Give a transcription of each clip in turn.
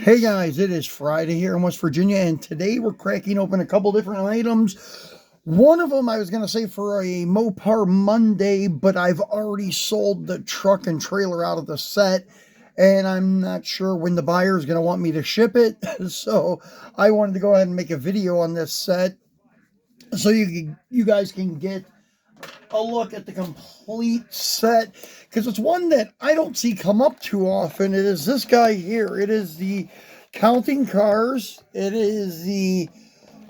Hey guys, it is Friday here in West Virginia, and today we're cracking open a couple different items. One of them I was going to say for a Mopar Monday, but I've already sold the truck and trailer out of the set, and I'm not sure when the buyer is going to want me to ship it. So I wanted to go ahead and make a video on this set so you guys can get a look at the complete set, because it's one that I don't see come up too often. It is this guy here. It is the Counting Cars. It is the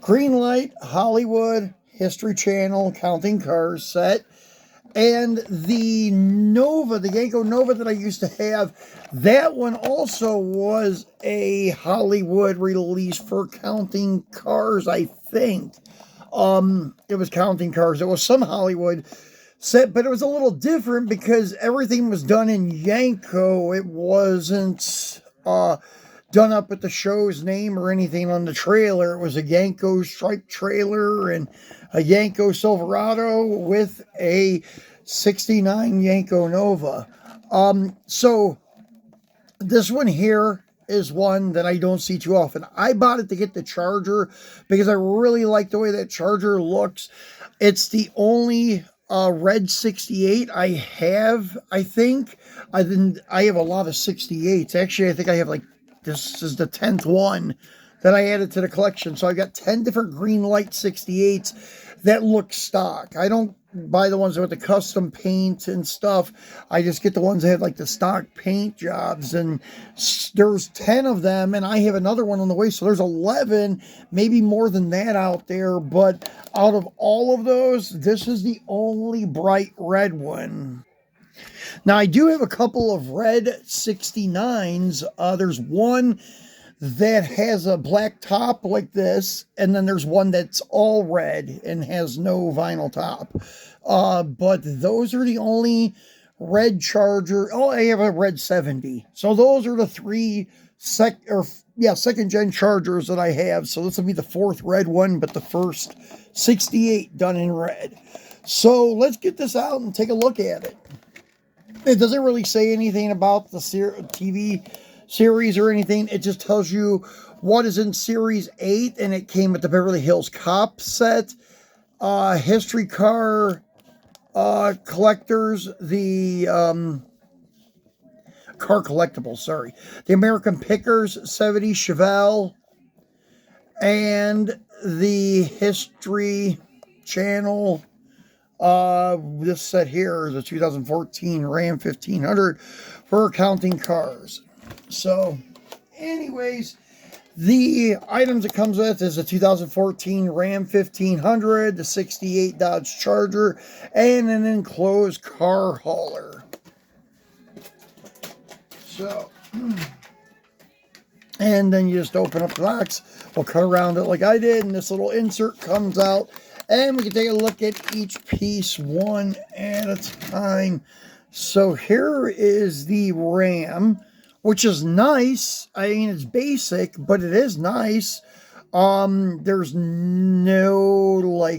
Greenlight Hollywood History Channel Counting Cars set. And the Nova, the Yanko Nova that I used to have, that one also was a Hollywood release for Counting Cars, I think. It was Counting Cars. It was some Hollywood set, but it was a little different because everything was done in Yanko. It wasn't done up with the show's name or anything on the trailer. It was a Yanko striped trailer and a Yanko Silverado with a 69 Yanko Nova. So this one here is one that I don't see too often. I bought it to get the Charger because I really like the way that Charger looks. It's the only red 68 I have, I think. I have a lot of 68s. Actually, I think I have this is the 10th one that I added to the collection. So I got 10 different Greenlight 68s that look stock. I don't buy the ones with the custom paint and stuff. I just get the ones that have like the stock paint jobs, and there's 10 of them, and I have another one on the way, so there's 11, maybe more than that out there. But out of all of those, this is the only bright red one. Now I do have a couple of red 69s. There's one that has a black top like this, and then there's one that's all red and has no vinyl top. But those are the only red Charger. Oh, I have a red 70. So those are the three second gen Chargers that I have. So this will be the fourth red one, but the first 68 done in red. So let's get this out and take a look at it. It doesn't really say anything about the TV series or anything. It just tells you what is in Series 8, and it came with the Beverly Hills Cop set, History Car Collectors, the Car Collectibles, sorry, the American Pickers 70 Chevelle, and the History Channel. This set here is a 2014 Ram 1500 for Counting Cars. So, anyways, the items it comes with is a 2014 Ram 1500, the 68 Dodge Charger, and an enclosed car hauler. So, and then you just open up the box. We'll cut around it like I did, and this little insert comes out, and we can take a look at each piece one at a time. So here is the Ram, which is nice. I mean, it's basic, but it is nice. There's no,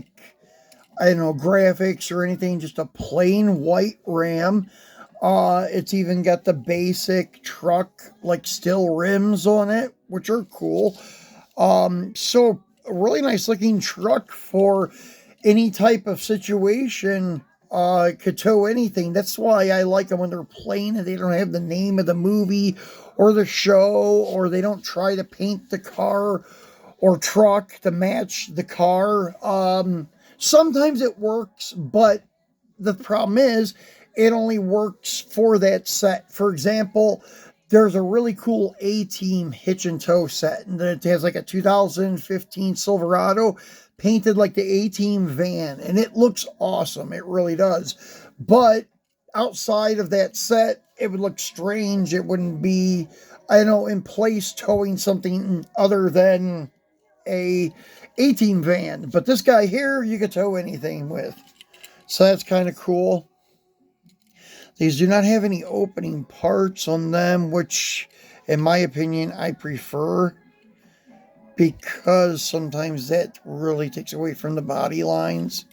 I don't know, graphics or anything, just a plain white Ram. It's even got the basic truck, steel rims on it, which are cool. So a really nice looking truck for any type of situation. Could tow anything. That's why I like them when they're plain and they don't have the name of the movie or the show, or they don't try to paint the car or truck to match the car. Sometimes it works, but the problem is it only works for that set. For example, there's a really cool A-Team hitch and tow set, and it has a 2015 Silverado painted like the A-Team van, and it looks awesome. It really does. But outside of that set, it would look strange. It wouldn't be, in place towing something other than a A-Team van. But this guy here, you could tow anything with. So that's kind of cool. These do not have any opening parts on them, which, in my opinion, I prefer, because sometimes that really takes away from the body lines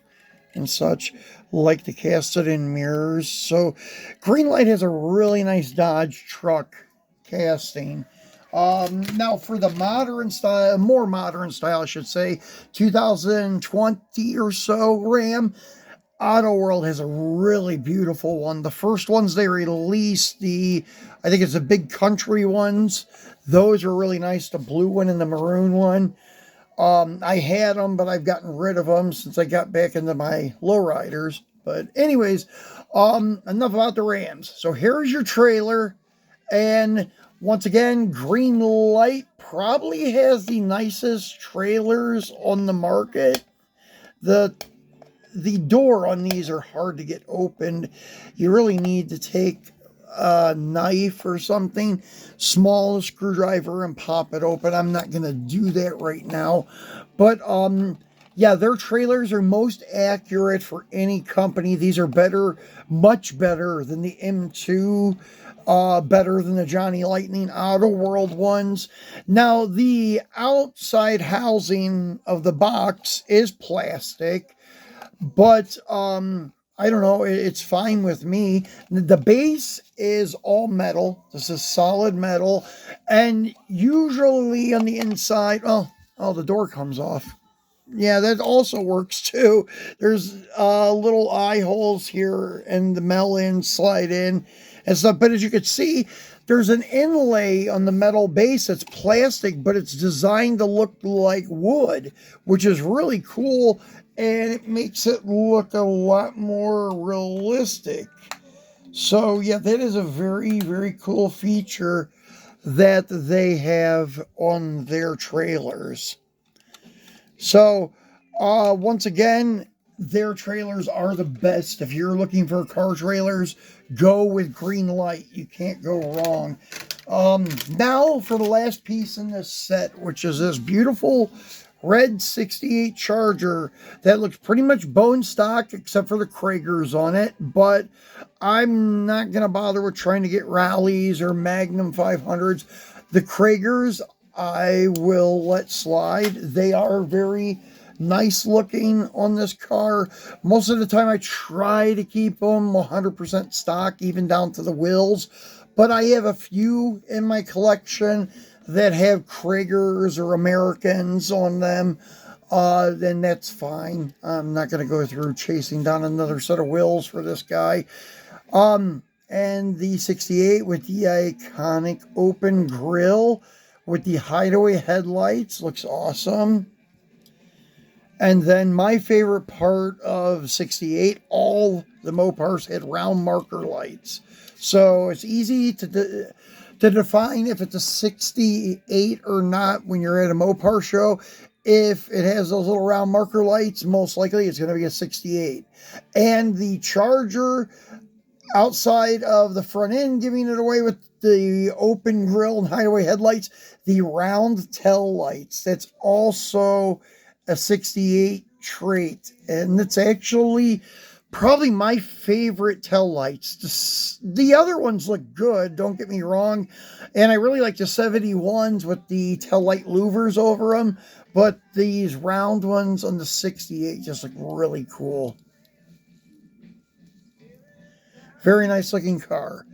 and such, like the casted-in mirrors. So Greenlight has a really nice Dodge truck casting. Now for the modern style, more modern style, I should say, 2020 or so Ram, Auto World has a really beautiful one. The first ones they released, I think it's the big country ones. Those are really nice, the blue one and the maroon one. I had them, but I've gotten rid of them since I got back into my Lowriders. But anyways, enough about the Rams. So here's your trailer. And once again, Greenlight probably has the nicest trailers on the market. The door on these are hard to get opened. You really need to take a knife or something, small screwdriver, and pop it open. I'm not going to do that right now. But yeah, their trailers are most accurate for any company. These are better, much better than the M2, better than the Johnny Lightning Auto World ones. Now, the outside housing of the box is plastic, but I don't know, it's fine with me. The base is all metal. This is solid metal, and usually on the inside, oh, the door comes off. Yeah, that also works too. There's little eye holes here, and the melon slide in and stuff. But as you can see, there's an inlay on the metal base that's plastic, but it's designed to look like wood, which is really cool, and it makes it look a lot more realistic. So yeah, that is a very, very cool feature that they have on their trailers. So, once again, their trailers are the best. If you're looking for car trailers, go with Greenlight. You can't go wrong. Now for the last piece in this set, which is this beautiful red 68 Charger that looks pretty much bone stock except for the Kragers on it, but I'm not going to bother with trying to get rallies or Magnum 500s. The Kragers I will let slide. They are very nice looking on this car. Most of the time I try to keep them 100% stock, even down to the wheels. But I have a few in my collection that have Kragers or Americans on them. Then that's fine. I'm not going to go through chasing down another set of wheels for this guy. And the 68 with the iconic open grille with the hideaway headlights looks awesome. And then my favorite part of 68, all the Mopars had round marker lights. So it's easy to define if it's a 68 or not when you're at a Mopar show. If it has those little round marker lights, most likely it's going to be a 68. And the Charger outside of the front end, giving it away with the open grille and hideaway headlights, the round tail lights. That's also a 68 trait. And it's actually probably my favorite tail lights. The other ones look good, don't get me wrong. And I really like the 71s with the tail light louvers over them. But these round ones on the 68 just look really cool. Very nice looking car.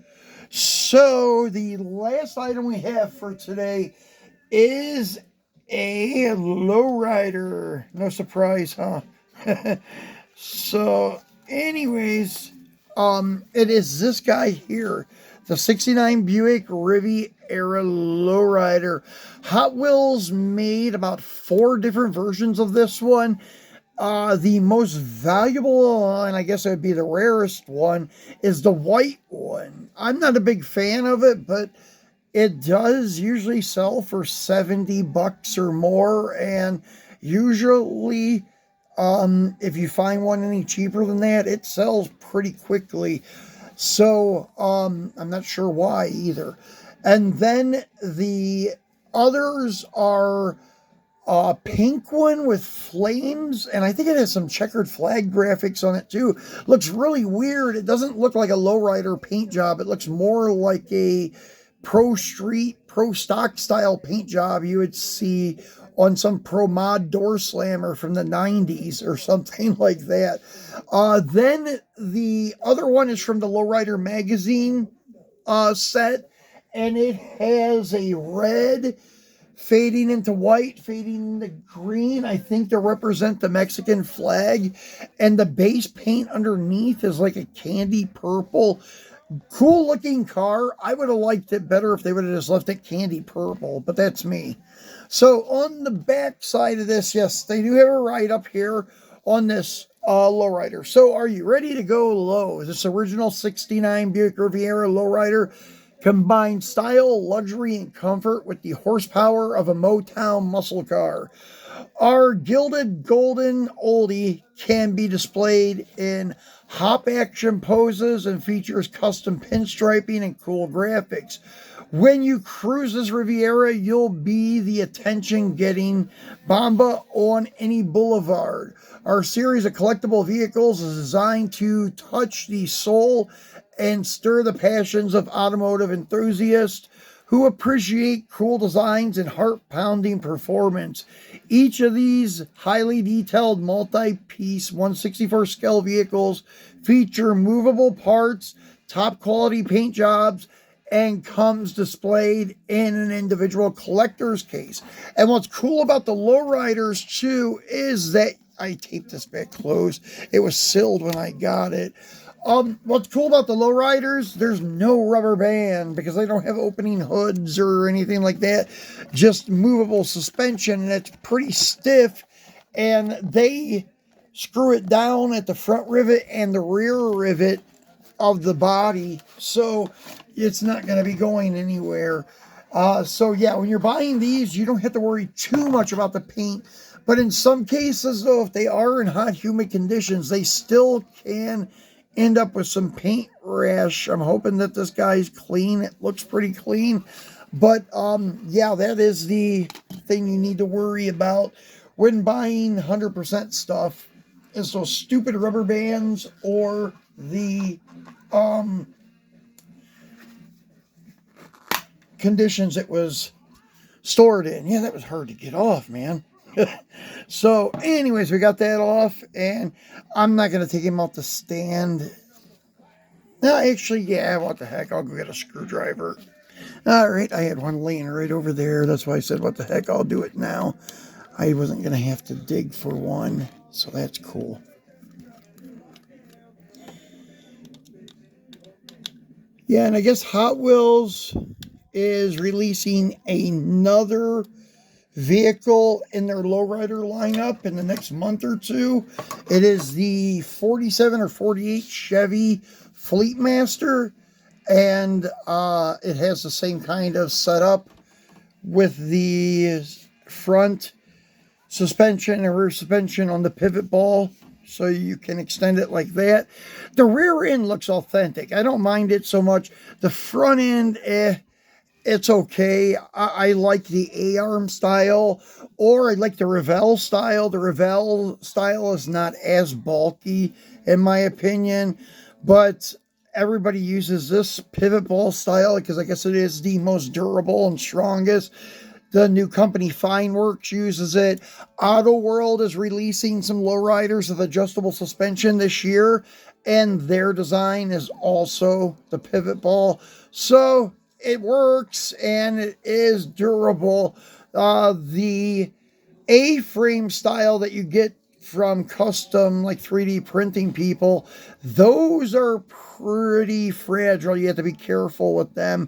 So the last item we have for today is a Lowrider. No surprise, huh? So anyways, it is this guy here, the 69 Buick Riviera Lowrider. Hot Wheels made about 4 different versions of this one. The most valuable, and I guess it would be the rarest one, is the white one. I'm not a big fan of it, but it does usually sell for $70 or more, and usually, if you find one any cheaper than that, it sells pretty quickly. So, I'm not sure why either. And then the others are pink one with flames, and I think it has some checkered flag graphics on it too. Looks really weird. It doesn't look like a Lowrider paint job. It looks more like a pro stock style paint job you would see on some pro mod door slammer from the 90s or something like that. Then the other one is from the Lowrider magazine set. and it has a red fading into white, fading into green, I think to represent the Mexican flag. And the base paint underneath is like a candy purple. Cool looking car. I would have liked it better if they would have just left it candy purple, but that's me. So on the back side of this, yes, they do have a ride up here on this lowrider. So are you ready to go low? This original 69 Buick Riviera lowrider combines style, luxury, and comfort with the horsepower of a Motown muscle car. Our gilded golden oldie can be displayed in hop action poses and features custom pinstriping and cool graphics. When you cruise this Riviera, you'll be the attention-getting Bomba on any boulevard. Our series of collectible vehicles is designed to touch the soul and stir the passions of automotive enthusiasts who appreciate cool designs and heart-pounding performance. Each of these highly detailed multi-piece 1/64 scale vehicles feature movable parts, top-quality paint jobs, and comes displayed in an individual collector's case. And what's cool about the Lowriders too is that I taped this back closed. It was sealed when I got it. What's cool about the Lowriders, there's no rubber band because they don't have opening hoods or anything like that. Just movable suspension, and it's pretty stiff. And they screw it down at the front rivet and the rear rivet of the body, so it's not going to be going anywhere. So yeah, when you're buying these, you don't have to worry too much about the paint. But in some cases, though, if they are in hot, humid conditions, they still can end up with some paint rash. I'm hoping that this guy's clean. It looks pretty clean. But yeah, that is the thing you need to worry about when buying 100% stuff, is those stupid rubber bands or the conditions it was stored in. Yeah, that was hard to get off, man. So anyways, we got that off, and I'm not going to take him off the stand. No, actually, yeah, what the heck, I'll go get a screwdriver. All right, I had one laying right over there. That's why I said, what the heck, I'll do it now. I wasn't going to have to dig for one, so that's cool. Yeah, and I guess Hot Wheels is releasing another vehicle in their lowrider lineup in the next month or two. It is the 47 or 48 Chevy Fleetmaster, and it has the same kind of setup with the front suspension and rear suspension on the pivot ball, so you can extend it like that. The rear end looks authentic. I don't mind it so much. The front end, it's okay. I like the A-arm style, or I like the Revell style. The Revell style is not as bulky, in my opinion, but everybody uses this pivot ball style because I guess it is the most durable and strongest. The new company Fineworks uses it. Auto World is releasing some lowriders with adjustable suspension this year, and their design is also the pivot ball. So it works, and it is durable. The A-frame style that you get from custom, like 3D printing people, those are pretty fragile. You have to be careful with them.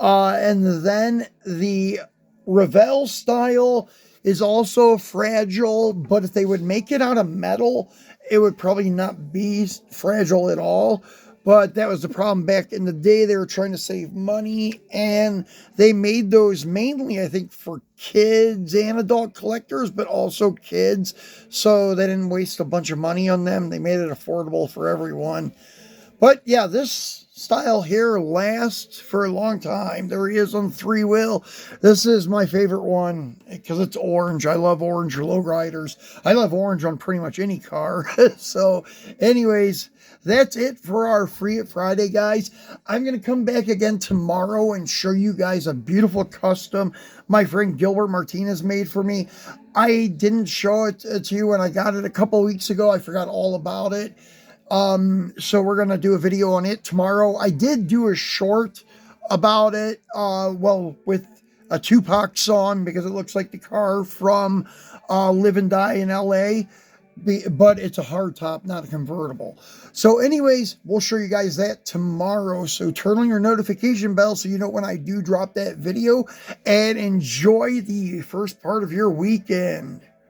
And then the Revell style is also fragile, but if they would make it out of metal, it would probably not be fragile at all. But that was the problem back in the day. They were trying to save money, and they made those mainly, I think, for kids and adult collectors, but also kids. So they didn't waste a bunch of money on them. They made it affordable for everyone. But yeah, this style here lasts for a long time. There he is on 3-wheel. This is my favorite one because it's orange. I love orange lowriders. I love orange on pretty much any car. So anyways, that's it for our Free It Friday, guys. I'm going to come back again tomorrow and show you guys a beautiful custom my friend Gilbert Martinez made for me. I didn't show it to you when I got it a couple weeks ago. I forgot all about it. So we're going to do a video on it tomorrow. I did do a short about it. Well, with a Tupac song, because it looks like the car from Live and Die in LA. But it's a hardtop, not a convertible. So anyways, we'll show you guys that tomorrow. So turn on your notification bell so you know when I do drop that video, and enjoy the first part of your weekend.